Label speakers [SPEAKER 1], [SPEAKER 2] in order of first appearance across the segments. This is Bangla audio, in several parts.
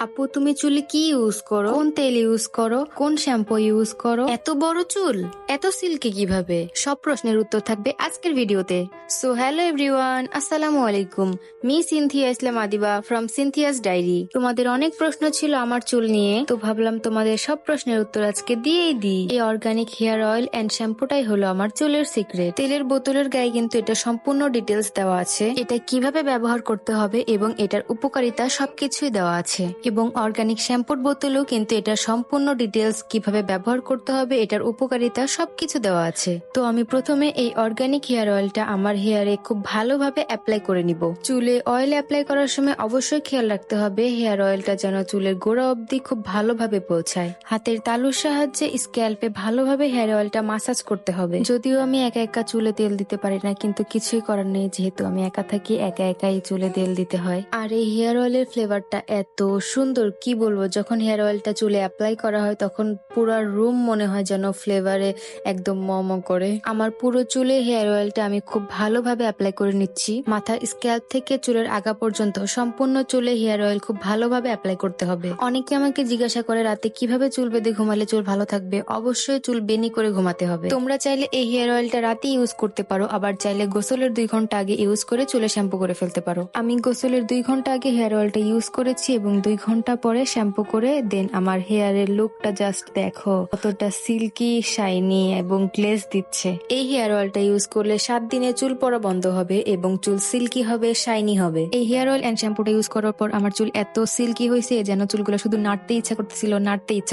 [SPEAKER 1] আপু তুমি চুলে কি ইউজ করো, কোন তেল ইউজ করো, কোন শ্যাম্পু ইউজ করো, এত বড় চুল এত সিল্কি কিভাবে? সব প্রশ্নের উত্তর থাকবে আজকের ভিডিওতে। সো হ্যালো এভরিওয়ান, আসসালামু আলাইকুম। Me Sinthia Islam Adiba from Sinthia's diary. তোমাদের অনেক প্রশ্ন ছিল আমার চুল নিয়ে, তো ভাবলাম তোমাদের সব প্রশ্নের উত্তর আজকে দিয়েই দিই। এই অর্গানিক হেয়ার অয়েল এন্ড শ্যাম্পুটাই হলো আমার চুলের সিক্রেট। তেলের বোতলের গায়ে কিন্তু এটা সম্পূর্ণ ডিটেলস দেওয়া আছে, এটা কিভাবে ব্যবহার করতে হবে এবং এটার উপকারিতা সবকিছুই দেওয়া আছে। এবং অর্গানিক শ্যাম্পুর বোতলেও কিন্তু এটা সম্পূর্ণ ডিটেলস কিভাবে ব্যবহার করতে হবে, এটার উপকারিতা সবকিছু দেওয়া আছে। তো আমি প্রথমে এই অর্গানিক হেয়ার অয়েলটা আমার হেয়ারে খুব ভালোভাবে অ্যাপ্লাই করে নিব। চুলে অয়েল অ্যাপ্লাই করার সময় অবশ্যই খেয়াল রাখতে হবে হেয়ার অয়েলটা যেন চুলের গোড়া অবধি খুব ভালোভাবে পৌঁছায়। হাতের তালুর সাহায্যে স্ক্যাল্পে ভালোভাবে হেয়ার অয়েলটা মাসাজ করতে হবে। যদিও আমি একা একা চুলে তেল দিতে পারি না, কিন্তু কিছুই করার নেই, যেহেতু আমি একা থাকি, একা একাই চুলে তেল দিতে হয়। আর এই হেয়ার অয়েলের ফ্লেভারটা এত সুন্দর, কি বলবো, যখন হেয়ার অয়েলটা চুলে অ্যাপ্লাই করা হয় তখন পুরো রুম মনে হয় যেন ফ্লেভারে একদম মম করে। আমার পুরো চুলে হেয়ার অয়েলটা আমি খুব ভালোভাবে অ্যাপ্লাই করে নিচ্ছি। মাথার স্ক্যাল্প থেকে চুলের আগা পর্যন্ত সম্পূর্ণ চুলে হেয়ার অয়েল খুব ভালোভাবে অ্যাপ্লাই করতে হবে। অনেকে আমাকে জিজ্ঞাসা করে রাতে কিভাবে চুল বেঁধে ঘুমালে চুল ভালো থাকবে। অবশ্যই চুল বেনি করে ঘুমাতে হবে। তোমরা চাইলে এই হেয়ার অয়েলটা রাতে ইউজ করতে পারো, আবার চাইলে গোসলের 2 ঘন্টা আগে ইউজ করে চুলে শ্যাম্পু করে ফেলতে পারো। আমি গোসলের 2 ঘন্টা আগে হেয়ার অয়েলটা ইউজ করেছি এবং 2 ঘন্টা পরে শ্যাম্পু করে দেন আমার হেয়ারের লুকটা জাস্ট দেখো, কতটা সিল্কি, শাইনি এবং গ্লেজ দিচ্ছে। এই হেয়ার অয়েলটা ইউজ করলে 7 দিনে চুল পড়া বন্ধ হবে এবং চুল সিল্কি হবে, শাইনি হবে। এই হেয়ার অয়েল এন্ড শ্যাম্পুটা ইউজ করার পর আমার চুল এত সিল্কি হয়েছে যেন চুলগুলো শুধু নাড়তে ইচ্ছা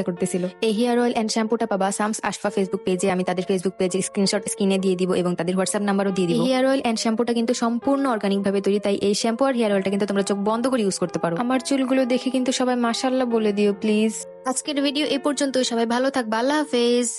[SPEAKER 1] করতেছিল। এই হেয়ার অয়েল এন্ড শ্যাম্পুটা পাবা সামস আশফা ফেসবুক পেজে। আমি তাদের ফেসবুক পেজে স্ক্রিনশট স্ক্রিনে দিয়ে দিব এবং তাদের হোয়াটসঅ্যাপ নাম্বারও দিয়ে দিব। এই হেয়ার অয়েল এন্ড শ্যাম্পুটা কিন্তু সম্পূর্ণ অর্গানিক ভাবে তৈরি, তাই এই শ্যাম্পু আর হেয়ার অয়েলটা কিন্তু তোমরা চোখ বন্ধ করে ইউজ করতে পারো। আমার চুলগুলো দেখে কিন্তু সবাই মাশাআল্লাহ বলে দিও প্লিজ। আজকের ভিডিও এই পর্যন্তই। সবাই ভালো থাকবা। আল্লাহ হাফেজ।